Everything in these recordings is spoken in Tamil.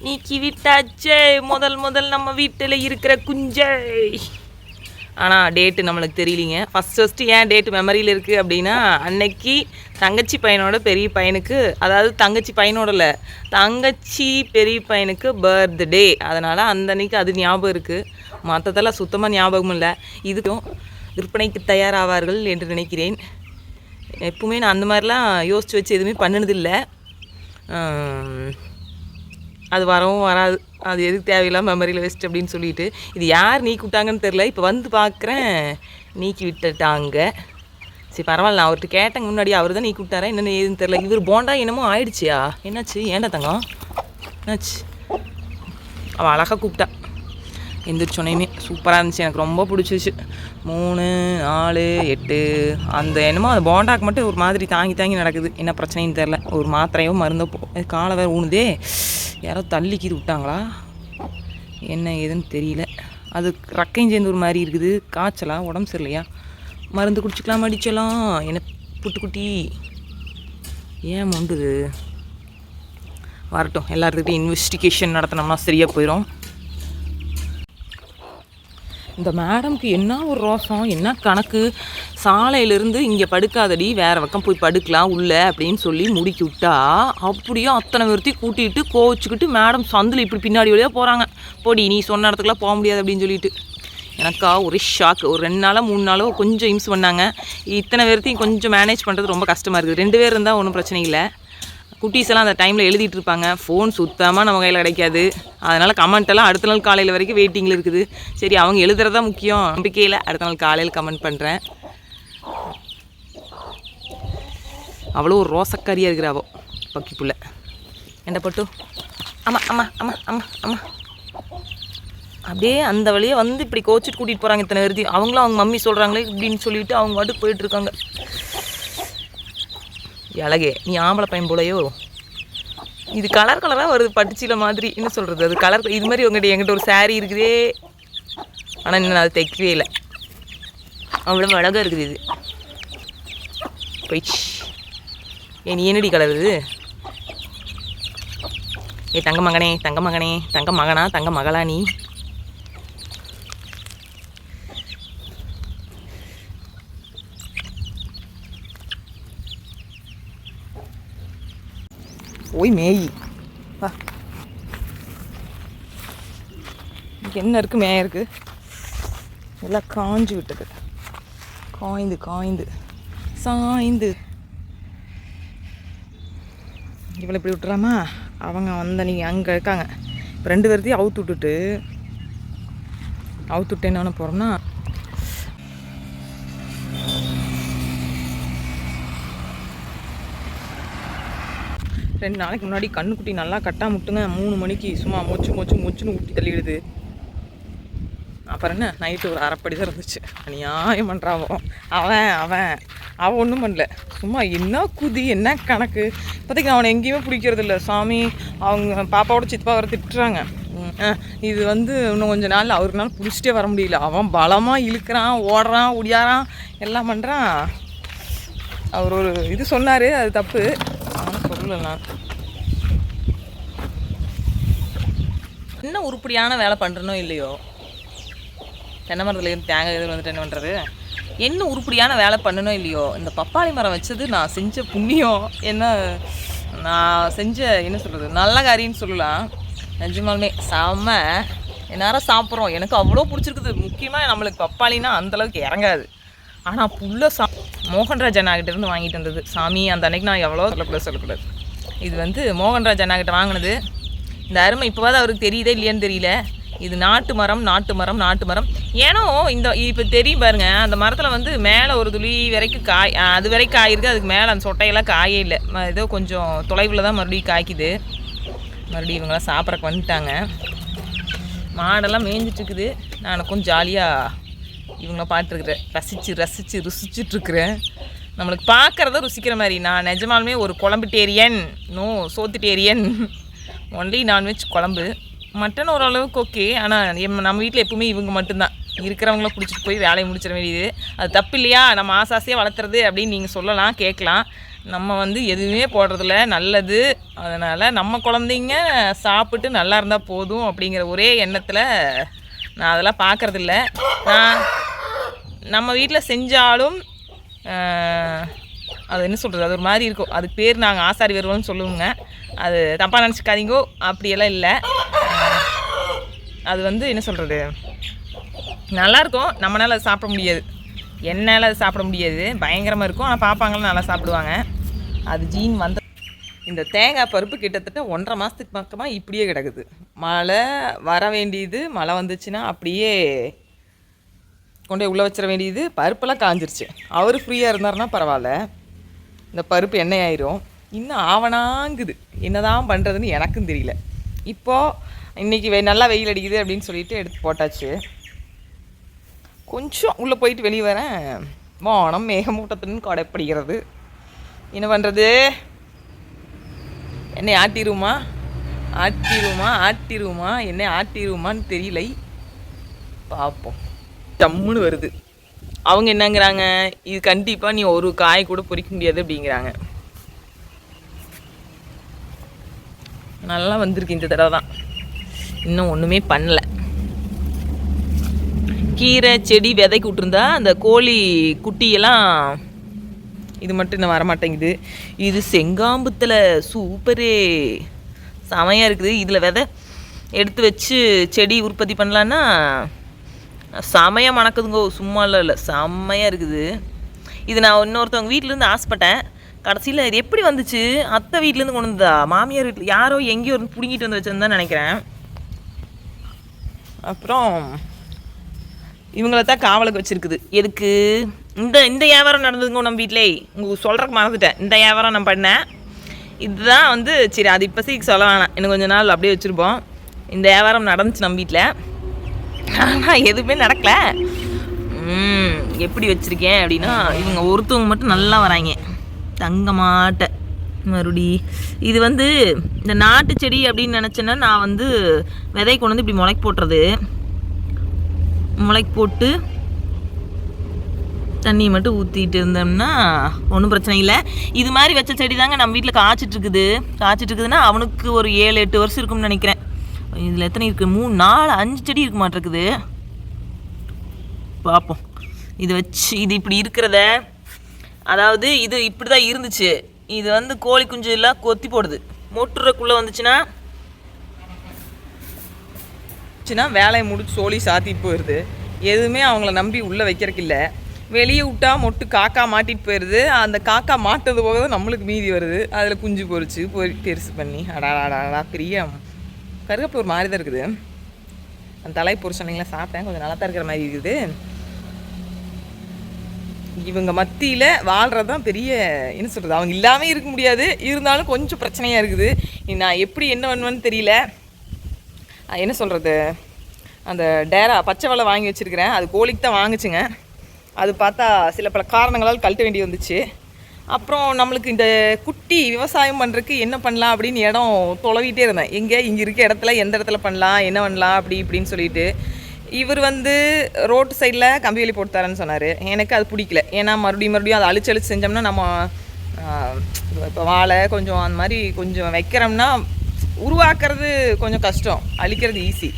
நீக்கி விட்டாச்சே முதல் நம்ம வீட்டில் இருக்கிற குஞ்சை. ஆனால் டேட்டு நம்மளுக்கு தெரியலிங்க. ஃபஸ்ட்டு ஏன் டேட்டு மெமரியில் இருக்குது அப்படின்னா, அன்னைக்கு தங்கச்சி பையனோட பெரிய பையனுக்கு, அதாவது தங்கச்சி பையனோட இல்லை, தங்கச்சி பெரிய பையனுக்கு பர்த்டே. அதனால் அந்த அன்னைக்கு அது ஞாபகம் இருக்குது. மற்றதெல்லாம் சுத்தமாக ஞாபகம் இல்லை. இதுக்கும் விற்பனைக்கு தயாராவார்கள் என்று நினைக்கிறேன். எப்பவுமே நான் அந்த மாதிரிலாம் யோசித்து வச்சு எதுவுமே பண்ணினதில்லை. அது வரவும் வராது. அது எதுக்கு தேவையில்லாமல் மெமரியில் வேஸ்ட் அப்படின்னு சொல்லிட்டு, இது யார் நீக்கி விட்டாங்கன்னு தெரில. இப்போ வந்து பார்க்குறேன் நீக்கி விட்டுட்டாங்க. சரி பரவாயில்ல, நான் அவர்கிட்ட கேட்டேங்க முன்னாடி. அவர் தான் நீக்கி விட்டாரா என்னென்னு ஏதுன்னு தெரில. இவர் போண்டா என்னமோ ஆயிடுச்சியா? என்னாச்சு? ஏண்டா தங்கம் என்னாச்சு? அவள் அழகாக கூப்பிட்டா. எந்திரிச்சோனையுமே சூப்பராக இருந்துச்சு. எனக்கு ரொம்ப பிடிச்சிச்சு. 3, 4, 8 அந்த என்னமோ அந்த போண்டாக்கு மட்டும் ஒரு மாதிரி தாங்கி நடக்குது. என்ன பிரச்சனைன்னு தெரில. ஒரு மாத்திரையோ மருந்தோ காலை வேறு ஊனுதே. யாரோ தள்ளிக்கிது விட்டாங்களா என்ன ஏதுன்னு தெரியல. அது ரக்கையும் சேர்ந்து ஒரு மாதிரி இருக்குது. காய்ச்சலா? உடம்பு சரியில்லையா? மருந்து குடிச்சிக்கலாம் அடிச்சலாம். என்ன புட்டுக்குட்டி ஏன் மொண்டுது? வரட்டும், எல்லாத்துக்கிட்டையும் இன்வெஸ்டிகேஷன் நடத்தினோம்னா சரியாக போயிடும். இந்த மேடம்க்கு என்ன ஒரு ரோசம், என்ன கணக்கு. சாலையிலேருந்து இங்கே படுக்காதடி, வேறு பக்கம் போய் படுக்கலாம் உள்ளே அப்படின்னு சொல்லி முடுக்கி விட்டா, அப்படியே அத்தனை பேர்த்தையும் கூட்டிகிட்டு கோவிச்சுக்கிட்டு மேடம் சந்தில் இப்படி பின்னாடி வழியாக போகிறாங்க. போடி நீ சொன்ன இடத்துக்குலாம் போக முடியாது அப்படின்னு சொல்லிட்டு. எனக்கா ஒரே ஷாக்கு. ஒரு 2 நாளோ 3 நாளோ கொஞ்சம் இம்ஸ் பண்ணாங்க. இத்தனை பேர்த்தையும் கொஞ்சம் மேனேஜ் பண்ணுறது ரொம்ப கஷ்டமாக இருக்குது. 2 பேர் இருந்தால் ஒன்றும் பிரச்சனை இல்லை. குட்டீஸ் எல்லாம் அந்த டைமில் எழுதிட்டு இருப்பாங்க. ஃபோன் சுத்தமாக நம்ம கையில் கிடைக்காது. அதனால் கமெண்ட்டெல்லாம் அடுத்த நாள் காலையில் வரைக்கும் வெயிட்டிங்கில் இருக்குது. சரி அவங்க எழுதுறதா முக்கியம் நம்பிக்கையில் அடுத்த நாள் காலையில் கமெண்ட் பண்ணுறேன். அவ்வளோ ஒரு ரோசக்காரியாக இருக்கிறாவோ பக்கி புள்ள. என்ன பட்டு ஆமாம் ஆமாம் ஆமாம் ஆமாம் ஆமாம் அப்படியே அந்த வழியே வந்து இப்படி கோச்சிட்டு கூட்டிகிட்டு போகிறாங்க. இத்தனை வருதி அவங்களும் அவங்க மம்மி சொல்கிறாங்களே இப்படின்னு சொல்லிட்டு அவங்க பாட்டுக்கு போயிட்டுருக்காங்க. அழகே நீ ஆம்பளை பையன் போலையோ? இது கலராக வருது பட்டுச்சீலை மாதிரி. என்ன சொல்கிறது, அது கலர் இது மாதிரி என்கிட்ட ஒரு சாரீ இருக்குதே. ஆனால் இன்னும் அது தைக்கவே இல்லை. அவ்வளோ அழகாக இருக்குது இது. போயிடுச்சு. நீ என்னடி கலர் இது? தங்க மகனே தங்க மகனே, தங்க மகனா தங்க மகளா நீ? ஓய் மேயி வா. என்ன இருக்குது? மேய இருக்குது. எல்லாம் காஞ்சி விட்டது. காய்ந்து சாய்ந்து. இவளை இப்படி விட்டுறாமா? அவங்க வந்த நீங்கள் அங்கே இருக்காங்க. இப்போ 2 பேர்த்தையும் அவுத்து விட்டு என்ன போகிறோம்னா, ரெண்டு நாளைக்கு முன்னாடி கண்ணுக்குட்டி நல்லா கட்டா முட்டுங்க 3 மணிக்கு சும்மா மொச்சுன்னு ஊட்டி தள்ளிடுது. அப்புறம் என்ன நைட்டு ஒரு அரைப்படி தான் இருந்துச்சு. அநியாயம் பண்ணுறாவோ. அவன் ஒன்றும் பண்ணல. சும்மா என்ன குதி என்ன கணக்கு. இப்போதைக்கு அவனை எங்கேயுமே பிடிக்கிறது இல்லை சாமி. அவங்க பாப்பாவோட சித்தப்பா வர திட்டுறாங்க. இது வந்து இன்னும் கொஞ்சம் நாள் அவருனால பிடிச்சிட்டே வர முடியல. அவன் பலமாக இழுக்கிறான், ஓடுறான், ஒடியாரான், எல்லாம் பண்ணுறான். அவர் ஒரு இது சொன்னார், அது தப்பு. ஆனால் சொல்லலாம். என்ன உருப்படியான வேலை பண்ணுறனோ இல்லையோ, தென்னை மரத்துலேருந்து தேங்காய் இதில் வந்துட்டு என்ன பண்ணுறது, என்ன உருப்படியான வேலை பண்ணணும் இல்லையோ, இந்த பப்பாளி மரம் வச்சது நான் செஞ்ச புண்ணியம். என்ன நான் செஞ்ச என்ன சொல்கிறது நல்ல காரியம்னு சொல்லலாம். நிஜமாலுமே செம்ம எல்லாரும் சாப்பிட்றோம். எனக்கு அவ்வளோ பிடிச்சிருக்குது. முக்கியமாக நம்மளுக்கு பப்பாளினா அந்தளவுக்கு இறங்காது. ஆனால் புள்ள மோகன்ராஜ் அண்ணாக்கிட்ட இருந்து வாங்கிட்டு வந்தது. சாமி அந்த அன்னைக்கு நான் எவ்வளோ சொல்லக்கூடாது. இது வந்து மோகன்ராஜ் அண்ணாக்கிட்ட வாங்கினது. இந்த அருமை இப்போவாது அவருக்கு தெரியுதே இல்லையான்னு தெரியல. இது நாட்டு மரம். ஏன்னோ இந்த இப்போ தெரியும் பாருங்க, அந்த மரத்தில் வந்து மேலே ஒரு துளி வரைக்கும் காய், அது வரைக்கும் காயிருக்கு. அதுக்கு மேலே அந்த சொட்டையெல்லாம் காயே இல்லை. ஏதோ கொஞ்சம் தொலைவில் தான் மறுபடியும் காய்க்குது. மறுபடியும் இவங்களாம் சாப்பிட்றக்கு வந்துட்டாங்க. மாடெல்லாம் மேய்ஞ்சிட்ருக்குது. நான் கொஞ்சம் ஜாலியாக இவங்கள பார்த்துருக்குறேன். ருசிச்சிட்ருக்குறேன். நம்மளுக்கு பார்க்குறத ருசிக்கிற மாதிரி. நான் நிஜமாலுமே ஒரு குழம்புட்டேரியன், சோத்துட்டேரியன். ஒன்லி நான்வெஜ் குழம்பு. மட்டன் ஓரளவுக்கு ஓகே. ஆனால் நம்ம வீட்டில் எப்பவுமே இவங்க மட்டும்தான். இருக்கிறவங்கள பிடிச்சிட்டு போய் வேலையை முடிச்சிட வேண்டியது. அது தப்பு இல்லையா? நம்ம ஆசாசியாக வளர்த்துறது அப்படின்னு நீங்கள் சொல்லலாம், கேட்கலாம். நம்ம வந்து எதுவுமே போடுறதில்ல, நல்லது. அதனால் நம்ம குழந்தைங்க சாப்பிட்டு நல்லா இருந்தால் போதும் அப்படிங்கிற ஒரே எண்ணத்தில் நான் அதெல்லாம் பார்க்குறதில்ல. நான் நம்ம வீட்டில் செஞ்சாலும் அது என்ன சொல்கிறது, அது ஒரு மாதிரி இருக்கும். அதுக்கு பேர் நாங்கள் ஆசாரி வருவோம்னு சொல்லுவோங்க. அது தப்பாக நினச்சிக்காதீங்கோ, அப்படியெல்லாம் இல்லை. அது வந்து என்ன சொல்கிறது, நல்லாயிருக்கும். நம்மளால் அது சாப்பிட முடியாது, என்னால் அது சாப்பிட முடியாது, பயங்கரமாக இருக்கும். ஆனால் பாப்பாங்களும் நல்லா சாப்பிடுவாங்க. அது ஜீன் வந்து இந்த தேங்காய் பருப்பு கிட்டத்தட்ட 1.5 மாதத்துக்கு பக்கமாக இப்படியே கிடக்குது. மழை வர வேண்டியது, மழை வந்துச்சுன்னா அப்படியே கொண்டு போய் உள்ளே வச்சிட வேண்டியது. பருப்பெல்லாம் காஞ்சிருச்சு. அவர் ஃப்ரீயாக இருந்தாருன்னா பரவாயில்ல, இந்த பருப்பு எண்ணெய் ஆயிரும். இன்னும் ஆவணாங்குது. என்னதான் பண்ணுறதுன்னு எனக்கும் தெரியல. இப்போது இன்றைக்கி நல்லா வெயில் அடிக்குது அப்படின்னு சொல்லிட்டு எடுத்து போட்டாச்சு. கொஞ்சம் உள்ளே போயிட்டு வெளியே வரேன், வானம் மேகமூட்டத்துன்னு கொடைப்படுகிறது. என்ன பண்ணுறது, என்னை ஆட்டிருமா என்னை ஆட்டிருமான்னு தெரியல. பார்ப்போம். டம்முன்னு வருது. அவங்க என்னங்கிறாங்க, இது கண்டிப்பாக நீ ஒரு காய் கூட பொறிக்க முடியாது அப்படிங்கிறாங்க. நல்லா வந்திருக்கு இந்த தடவை தான். இன்னும் ஒன்றுமே பண்ணல. கீரை செடி விதைக்கு விட்டுருந்தா அந்த கோழி குட்டியெல்லாம், இது மட்டும் இன்னும் வரமாட்டேங்குது. இது செங்காம்புத்தில் சூப்பரே, செமையாக இருக்குது. இதில் விதை எடுத்து வச்சு செடி உற்பத்தி பண்ணலான்னா செமையாக மணக்குதுங்கோ, சும்மா இல்லை, செம்மையாக இருக்குது. இது நான் இன்னொருத்தவங்க வீட்டிலேருந்து ஆசைப்பட்டேன். கடைசியில் இது எப்படி வந்துச்சு, அத்தை வீட்டிலேருந்து கொண்டு வந்ததா, மாமியார் வீட்டில் யாரோ எங்கேயோ இருந்து பிடுங்கிட்டு வந்து வச்சுருந்தான் நினைக்கிறேன். அப்புறம் இவங்கள தான் காவலுக்கு வச்சுருக்குது. எதுக்கு இந்த வியாபாரம் நடந்ததுங்க நம்ம வீட்டிலே, உங்களுக்கு சொல்கிறக்கு மறந்துட்டேன். இந்த வியாபாரம் நான் பண்ணேன். இதுதான் வந்து சரி, அது இப்போ சீக்கிரம் சொல்ல வேணாம், இன்னும் கொஞ்சம் நாள் அப்படியே வச்சுருப்போம். இந்த வியாபாரம் நடந்துச்சு நம்ம வீட்டில். ஆனால் எதுவுமே நடக்கலை. எப்படி வச்சுருக்கேன் அப்படின்னா, இவங்க ஒருத்தவங்க மட்டும் நல்லா வராங்க, தங்க மாட்ட மறுபடி. இது வந்து இந்த நாட்டு செடி அப்படின்னு நினச்சேன்னா, நான் வந்து விதை கொண்டு வந்து இப்படி முளைக்கு போட்டுறது. முளைக்கு போட்டு தண்ணியை மட்டும் ஊற்றிட்டு இருந்தோம்னா ஒன்றும் பிரச்சனை இல்லை. இது மாதிரி வச்ச செடி தாங்க நம்ம வீட்டில் காய்ச்சிட்ருக்குதுன்னா அவனுக்கு ஒரு 7-8 வருஷம் இருக்கும்னு நினைக்கிறேன். இதில் எத்தனை இருக்குது, 3, 4, 5 செடி இருக்க மாட்டிருக்குது. பார்ப்போம். இது வச்சு இது இப்படி இருக்கிறத, அதாவது இது இப்படி தான் இருந்துச்சு. இது வந்து கோழி குஞ்சு எல்லாம் கொத்தி போடுது. மொட்டுறக்குள்ளே வந்துச்சுன்னா வேலையை முடிச்சு சோழி சாத்திட்டு போயிடுது. எதுவுமே அவங்கள நம்பி உள்ளே வைக்கிறதுக்கு இல்லை. வெளியே விட்டா மொட்டு காக்கா மாட்டிட்டு போயிடுது. அந்த காக்கா மாட்டது போக தான் நம்மளுக்கு மீதி வருது. அதில் குஞ்சு பொறிச்சு பெருசு பண்ணி அடாடாடா பெரிய கருவேப்பிலை ஒரு மாதிரி தான் இருக்குது. அந்த தலை பொரிச்சோன்னீங்களா, சாப்பிட்டேன், கொஞ்சம் நல்லா தான் இருக்கிற மாதிரி இருக்குது. இவங்க மத்தியில் வாழ்கிறது தான் பெரிய, என்ன சொல்கிறது, அவங்க இல்லாமல் இருக்க முடியாது. இருந்தாலும் கொஞ்சம் பிரச்சனையாக இருக்குது. நான் எப்படி என்ன பண்ணுவேன்னு தெரியல. என்ன சொல்கிறது, அந்த டேரா பச்சை வெலை வாங்கி வச்சுருக்கிறேன். அது கோழிக்கு தான் வாங்குச்சுங்க. அது பார்த்தா சில பல காரணங்களால் கழட்ட வேண்டி வந்துச்சு. அப்புறம் நம்மளுக்கு இந்த குட்டி விவசாயம் பண்ணுறதுக்கு என்ன பண்ணலாம் அப்படின்னு இடம் தொலைவிட்டே இருந்தேன். இங்கே இருக்க இடத்துல எந்த இடத்துல பண்ணலாம், என்ன பண்ணலாம் அப்படி இப்படின்னு சொல்லிட்டு. இவர் வந்து ரோட்டு சைடில் கம்பி வேலி போட்டு தரேன்னு சொன்னார். எனக்கு அது பிடிக்கல. ஏன்னா மறுபடியும் அதை அழிச்சு செஞ்சோம்னா நம்ம இப்போ வாழை கொஞ்சம் அந்த மாதிரி கொஞ்சம் வைக்கிறோம்னா உருவாக்குறது கொஞ்சம் கஷ்டம், அழிக்கிறது ஈஸி.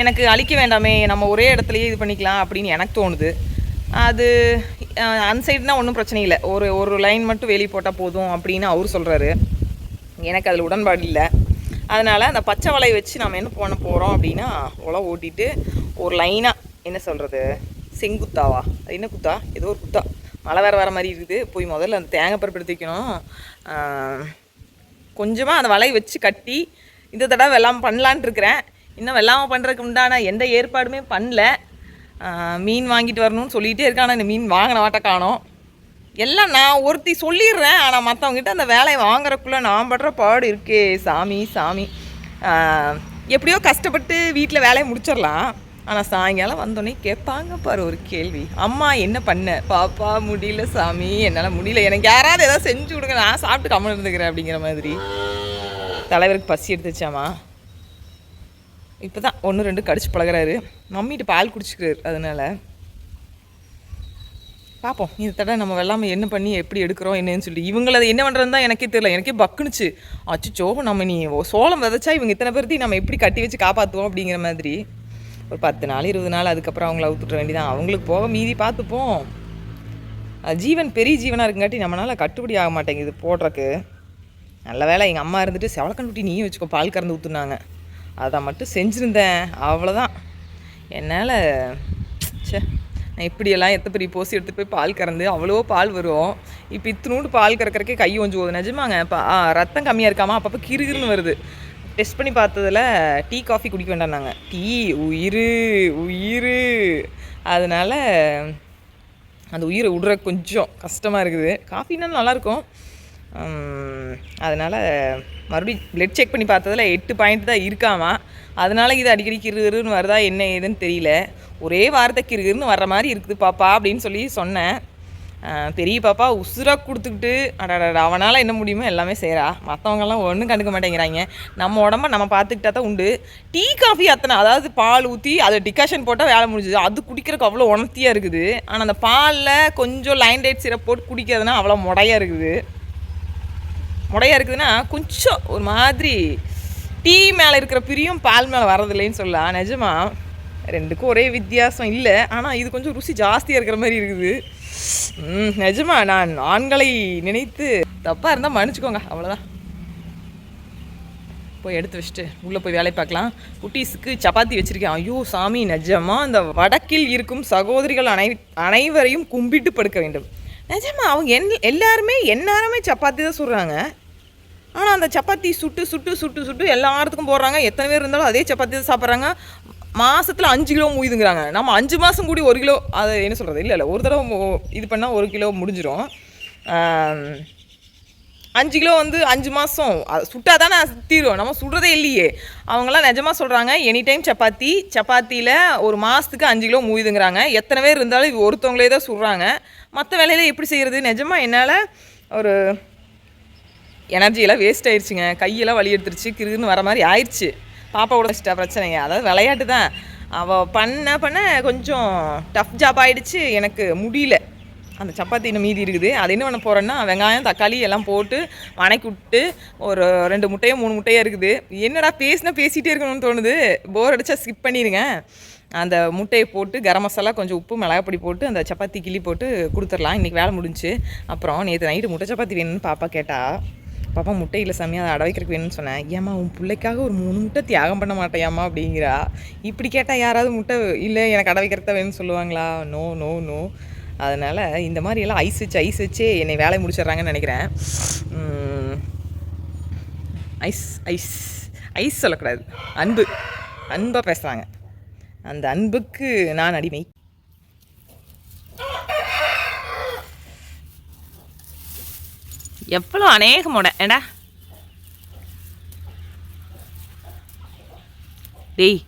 எனக்கு அழிக்க வேண்டாமே, நம்ம ஒரே இடத்துலையே இது பண்ணிக்கலாம் அப்படின்னு எனக்கு தோணுது. அது அந்த சைடுனா ஒன்றும் பிரச்சனை இல்லை, ஒரு லைன் மட்டும் வெளியே போட்டால் போதும் அப்படின்னு அவர் சொல்கிறாரு. எனக்கு அதில் உடன்பாடு இல்லை. அதனால் அந்த பச்சை வலையை வச்சு நம்ம என்ன பண்ண போகிறோம் அப்படின்னா, உழவு ஓட்டிட்டு ஒரு லைனாக, என்ன சொல்கிறது, செங்குத்தாவா, அது என்ன குத்தா, ஏதோ ஒரு குத்தா, மழை வேறு வர மாதிரி இருக்குது. போய் முதல்ல அந்த தேங்காய் பருப்பு எடுத்து வைக்கணும். கொஞ்சமாக அந்த வலையை வச்சு கட்டி இந்த தடவை வெள்ளாமல் பண்ணலான்ட்டு இருக்கிறேன். இன்னும் வெள்ளாமல் பண்ணுறதுக்கு உண்டான எந்த ஏற்பாடுமே பண்ணல. மீன் வாங்கிட்டு வரணும்னு சொல்லிகிட்டே இருக்கேன். ஆனால் இந்த மீன் வாங்கின வாட்ட காணோம். எல்லாம் நான் ஒருத்தி சொல்லிடுறேன், ஆனால் மற்றவங்ககிட்ட அந்த வேலையை வாங்குறதுக்குள்ளே நான் படுற பாடு இருக்கே சாமி. எப்படியோ கஷ்டப்பட்டு வீட்டில் வேலையை முடிச்சிடலாம். ஆனால் சாயங்காலம் வந்தோடனே கேட்பாங்க பாரு ஒரு கேள்வி, அம்மா என்ன பண்ண, பாப்பா முடியல சாமி, என்னால் முடியல, எனக்கு யாராவது ஏதாவது செஞ்சு கொடுங்க, நான் சாப்பிட்டு கம்மல் இருந்துக்கிறேன் அப்படிங்கிற மாதிரி. தலைவருக்கு பசி எடுத்துச்சாமா. இப்போ தான் 1-2 கடிச்சு பழகிறாரு. மம்மிகிட்ட பால் குடிச்சிக்கிறாரு. அதனால் பார்ப்போம் இந்த தடவை நம்ம வெள்ளாமை என்ன பண்ணி எப்படி எடுக்கிறோம் என்னன்னு சொல்லிட்டு இவங்கள அது என்ன பண்ணுறதுன்னு தான் எனக்கே தெரியல. எனக்கே பக்குனுச்சு. அச்சுச்சோ நம்ம நீ சோளம் விதைச்சா இவங்க இத்தனை பேர்த்தையும் நம்ம எப்படி கட்டி வச்சு காப்பாற்றுவோம் அப்படிங்கிற மாதிரி. ஒரு 10 நாள் 20 நாள் அதுக்கப்புறம் அவங்கள அவுத்துட்ற வேண்டியதான். அவங்களுக்கு போக மீதி பார்த்துப்போம். ஜீவன் பெரிய ஜீவனாக இருக்குங்காட்டி நம்மளால் கட்டுப்படி ஆக மாட்டேங்குது போடுறக்கு. நல்ல வேலை எங்கள் அம்மா இருந்துட்டு செவலக்கண்டுட்டி நீயும் வச்சுக்கோ பால் கறந்து ஊற்றுனாங்க. அதை மட்டும் செஞ்சுருந்தேன், அவ்வளோதான். என்னால் சே நான் இப்படியெல்லாம் எத்த பெரிய போசி எடுத்துகிட்டு போய் பால் கறந்து அவ்வளோ பால் வரும். இப்போ இத்தினூண்டு பால் கறக்கிறக்கே கை கொஞ்சம் போகுது. நிஜமாங்க இப்போ ரத்தம் கம்மியாக இருக்காமல் அப்பப்போ கிருகிருன்னு வருது. டெஸ்ட் பண்ணி பார்த்ததில் டீ காஃபி குடிக்க வேண்டாம்னாங்க. டீ உயிர் உயிர். அதனால் அந்த உயிரை விடுற கொஞ்சம் கஷ்டமாக இருக்குது. காஃபினாலும் நல்லாயிருக்கும். அதனால் மறுபடியும் ப்ளட் செக் பண்ணி பார்த்ததில் 8 பாயிண்ட் தான் இருக்காமா. அதனால் இது அடிக்கடி கிருகிருன்னு வருதா என்ன ஏதுன்னு தெரியல. ஒரே வாரத்தை கிருகிருன்னு வர்ற மாதிரி இருக்குது பாப்பா அப்படின்னு சொல்லி சொன்னேன். பெரிய பாப்பா உசுராக கொடுத்துக்கிட்டு அடடா அவனால் என்ன முடியுமோ எல்லாமே செய்கிறா. மற்றவங்கெல்லாம் ஒன்றும் கண்டுக்க மாட்டேங்கிறாங்க. நம்ம உடம்ப நம்ம பார்த்துக்கிட்டா தான் உண்டு. டீ காஃபி அத்தனை, அதாவது பால் ஊற்றி அதை டிகாஷன் போட்டால் வேலை முடிஞ்சுது. அது குடிக்கிறதுக்கு அவ்வளோ உணர்த்தியாக இருக்குது. ஆனால் அந்த பாலில் கொஞ்சம் லைன் டேட் சிரப் போட்டு குடிக்கிறதுனா அவ்வளோ முடையாக இருக்குதுன்னா கொஞ்சம் ஒரு மாதிரி டீ மேலே இருக்கிற பிரியும் பால் மேலே வரதில்லைன்னு சொல்லலாம். நிஜமா ரெண்டுக்கும் ஒரே வித்தியாசம் இல்லை. ஆனால் இது கொஞ்சம் ருசி ஜாஸ்தியாக இருக்கிற மாதிரி இருக்குது. நிஜமா நான் ஆண்களை நினைத்து தப்பாக இருந்தால் மன்னிச்சுக்கோங்க, அவ்வளோதான். போய் எடுத்து வச்சுட்டு உள்ளே போய் வேலை பார்க்கலாம். குட்டீஸுக்கு சப்பாத்தி வச்சுருக்கேன். ஐயோ சாமி, நிஜமா அந்த வடக்கில் இருக்கும் சகோதரிகள் அனைவரையும் கும்பிட்டு படுக்க வேண்டும். நிஜமா அவங்க எல்லாருமே எந்நேரமே சப்பாத்தி தான் சுடுறாங்க. ஆனால் அந்த சப்பாத்தி சுட்டு சுட்டு சுட்டு சுட்டு எல்லாத்துக்கும் போடுறாங்க. எத்தனை பேர் இருந்தாலும் அதே சப்பாத்தி தான் சாப்பிட்றாங்க. மாதத்தில் 5 கிலோ மூயுதுங்கிறாங்க. நம்ம 5 மாதம் கூடி 1 கிலோ, அதை என்ன சொல்கிறது, இல்லை ஒரு தடவை இது பண்ணால் 1 கிலோ முடிஞ்சிடும். 5 கிலோ வந்து 5 மாதம் சுட்டால் தானே தீரும். நம்ம சுடுறதே இல்லையே. அவங்களாம் நிஜமாக சொல்கிறாங்க எனி டைம் சப்பாத்தியில் ஒரு மாதத்துக்கு 5 கிலோ மூயுதுங்கிறாங்க. எத்தனை பேர் இருந்தாலும் இது ஒருத்தவங்களே தான் சுடுறாங்க. மற்ற வேலையில் எப்படி செய்கிறது? நிஜமாக என்னால் ஒரு எனர்ஜியெல்லாம் வேஸ்ட் ஆயிடுச்சுங்க. கையெல்லாம் வலி எடுத்துருச்சு, கிருன்னு வர மாதிரி ஆயிடுச்சு. பாப்பாவோட பிரச்சனைங்க, அதாவது விளையாட்டு தான். அவள் பண்ண கொஞ்சம் டஃப் ஜாப் ஆகிடுச்சு. எனக்கு முடியல. அந்த சப்பாத்தி இன்னும் மீதி இருக்குது. அது என்ன பண்ண போகிறேன்னா வெங்காயம் தக்காளி எல்லாம் போட்டு வணக்கி விட்டு ஒரு 2 முட்டையோ 3 முட்டையோ இருக்குது. என்னடா பேசிகிட்டே இருக்கணும்னு தோணுது. போர் அடித்தா ஸ்கிப் பண்ணிடுங்க. அந்த முட்டையை போட்டு கரம் மசாலா கொஞ்சம் உப்பு மிளகாப்பொடி போட்டு அந்த சப்பாத்தி கிள்ளி போட்டு கொடுத்துடலாம். இன்றைக்கி வேலை முடிஞ்சு. அப்புறம் நேற்று நைட்டு முட்டை சப்பாத்தி வேணும்னு பாப்பா கேட்டா. பாப்பா முட்டை இல்லை சாமி, அதை அடை வைக்கிறதுக்கு வேணும்னு சொன்னேன். ஏம்மா உன் பிள்ளைக்காக ஒரு 3 முட்டை தியாகம் பண்ண மாட்டேயாம்மா அப்படிங்கிறா. இப்படி கேட்டால் யாராவது முட்டை இல்லை எனக்கு அடை வைக்கிறத வேணும்னு சொல்லுவாங்களா? No no no. அதனால் இந்த மாதிரியெல்லாம் ஐஸ் வச்சே என்னை வேலையை முடிச்சிட்றாங்கன்னு நினைக்கிறேன். ஐஸ் சொல்லக்கூடாது, அன்பாக பேசுகிறாங்க. அந்த அன்புக்கு நான் அடிமை. எவ்வளோ அநேகமோட ஏடா டேய்.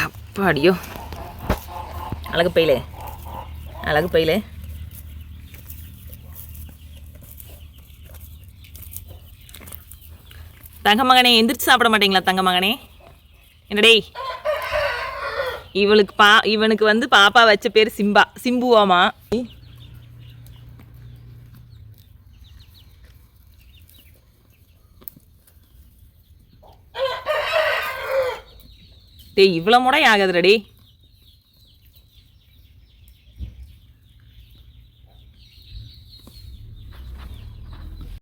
அப்பாடியோ அழகு பையிலே தங்க மகனே, எந்திரிச்சு சாப்பிட மாட்டீங்களா தங்க மகனே? என்னடே இவனுக்கு வந்து பாப்பா வச்ச பேர் சிம்புவாமா. டேய் இவ்வளோ முறை ஆகாதுடா டேய்.